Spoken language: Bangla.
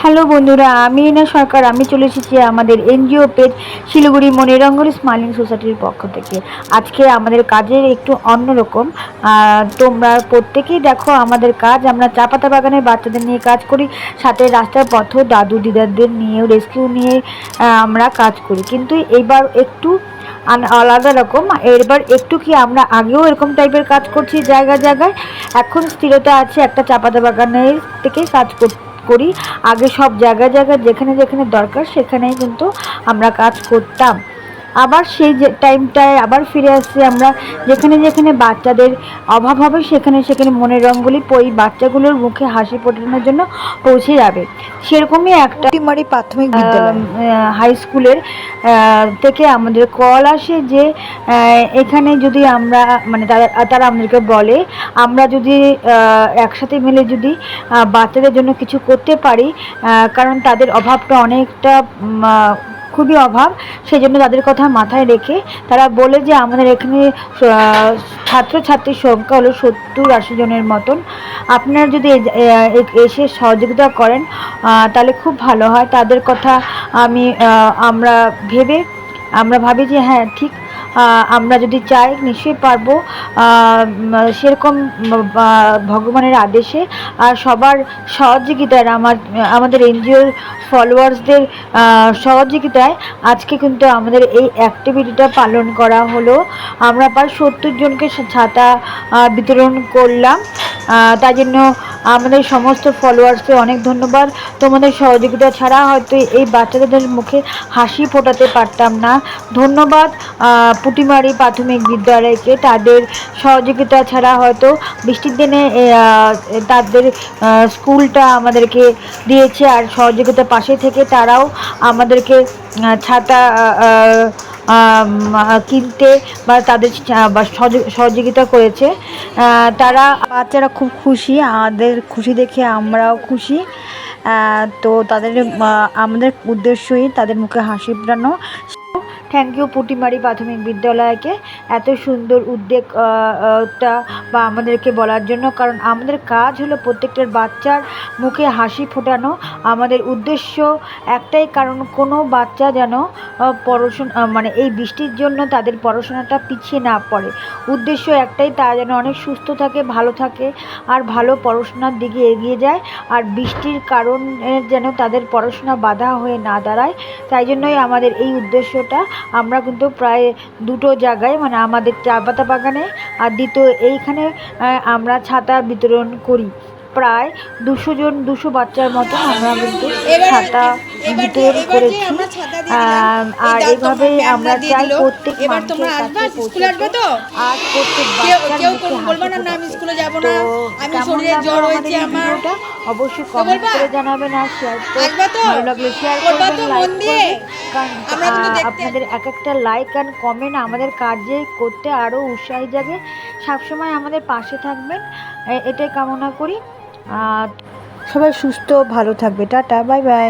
হ্যালো বন্ধুরা, আমি রিনা সরকার। আমি চলে এসেছি আমাদের এনজিও পেজ শিলিগুড়ি মনের রঙ্গলি স্মাইলিং সোসাইটির পক্ষ থেকে। আজকে আমাদের কাজের একটু অন্যরকম। তোমরা প্রত্যেকেই দেখো আমাদের কাজ। আমরা চা পাতা বাগানের বাচ্চাদের নিয়ে কাজ করি, সাথে রাস্তার পথ দাদু দিদাদের নিয়েও রেস্কিউ নিয়ে আমরা কাজ করি। কিন্তু এইবার একটু আলাদা রকম। এবার একটু কি আমরা আগেও এরকম টাইপের কাজ করছি জায়গায় জায়গায়, এখন স্থিরতা আছে একটা চা পাতা বাগানের থেকে কাজ করি। আগে সব জায়গায় জায়গায় যেখানে যেখানে দরকার সেখানেই কিন্তু আমরা কাজ করতাম। আবার সেই যে টাইমটায় আবার ফিরে আসছি আমরা, যেখানে যেখানে বাচ্চাদের অভাব হবে সেখানে সেখানে মনের রঙগুলি ওই বাচ্চাগুলোর মুখে হাসি ফোটানোর জন্য পৌঁছে যাবে। সেরকমই একটা পুটিমারি প্রাথমিক বিদ্যালয় হাই স্কুলের থেকে আমাদের কল আসে যে এখানে যদি আমরা মানে তারা আমাদেরকে বলে আমরা যদি একসাথে মিলে যদি বাচ্চাদের জন্য কিছু করতে পারি, কারণ তাদের অভাবটা অনেকটা খুবই অভাব, সেই জন্য তাদের কথা মাথায় রেখে তারা বলে যে আমাদের এখানে ছাত্রছাত্রীর সংখ্যা হলো 70-80 জনের মতন। আপনারা যদি এসে সহযোগিতা করেন তাহলে খুব ভালো হয়। তাদের কথা আমরা ভাবি যে হ্যাঁ ঠিক, আমরা যদি চাই নিশ্চয়ই পারবো। সেরকম ভগবানের আদেশে আর সবার সহযোগিতায় আমাদের এনজিওর ফলোয়ার্সদের সহযোগিতায় আজকে কিন্তু আমাদের এই অ্যাক্টিভিটিটা পালন করা হলো। আমরা প্রায় 70 জনকে ছাতা বিতরণ করলাম। তাই জন্য আমাদের সমস্ত ফলোয়ার্সকে অনেক ধন্যবাদ। তোমাদের সহযোগিতা ছাড়া হয়তো এই বাচ্চাদের মুখে হাসি ফোটাতে পারতাম না। ধন্যবাদ পুটিমারি প্রাথমিক বিদ্যালয়কে, তাদের সহযোগিতা ছাড়া হয়তো বৃষ্টির দিনে তাদের স্কুলটা আমাদেরকে দিয়েছে, আর সহযোগিতা পাশে থেকে তারাও আমাদেরকে ছাতা কিনতে বা তাদের সহযোগিতা করেছে। তারা বাচ্চারা খুব খুশি, আমাদের খুশি দেখে আমরাও খুশি। তো আমাদের উদ্দেশ্যই তাদের মুখে হাসি ফোটানো। থ্যাংক ইউ পুটিমারি প্রাথমিক বিদ্যালয়কে এত সুন্দর উদ্যোগটা বা আমাদেরকে বলার জন্য, কারণ আমাদের কাজ হলো প্রত্যেকটার বাচ্চার মুখে হাসি ফোটানো। আমাদের উদ্দেশ্য একটাই, কারণ কোনো বাচ্চা যেন পড়াশোনা মানে এই বৃষ্টির জন্য তাদের পড়াশোনাটা পিছিয়ে না পড়ে। উদ্দেশ্য একটাই, তারা যেন অনেক সুস্থ থাকে, ভালো থাকে আর ভালো পড়াশোনার দিকে এগিয়ে যায়, আর বৃষ্টির কারণে যেন তাদের পড়াশোনা বাধা হয়ে না দাঁড়ায়। তাই জন্যই আমাদের এই উদ্দেশ্যটা। আমরা কিন্তু প্রায় দুটো জায়গায়, মানে আমাদের চা পাতা বাগানে আর দ্বিতীয় এইখানে আমরা ছাতা বিতরণ করি। প্রায় 200 বাচ্চার মতো আমরা কিন্তু ছাতা বিতরণ করেছি। আর এইভাবেই আমরা চাই প্রত্যেক মানুষের কাছে পৌঁছাতে আর প্রত্যেক বাচ্চার মুখে হাসি ফোটাতে। তো কেমন লাগলো আমাদের এই ভিডিওটা অবশ্যই কমেন্ট করে জানাবেন, আর শেয়ার ভালো লাগলে শেয়ার করবেন, লাইক করবেন, কারণ আপনাদের এক একটা লাইক অ্যান্ড কমেন্ট আমাদের কাজে করতে আরও উৎসাহী জাগে। সবসময় আমাদের পাশে থাকবেন এটাই কামনা করি। সবাই সুস্থ ভালো থাকবে। Tata, bye bye.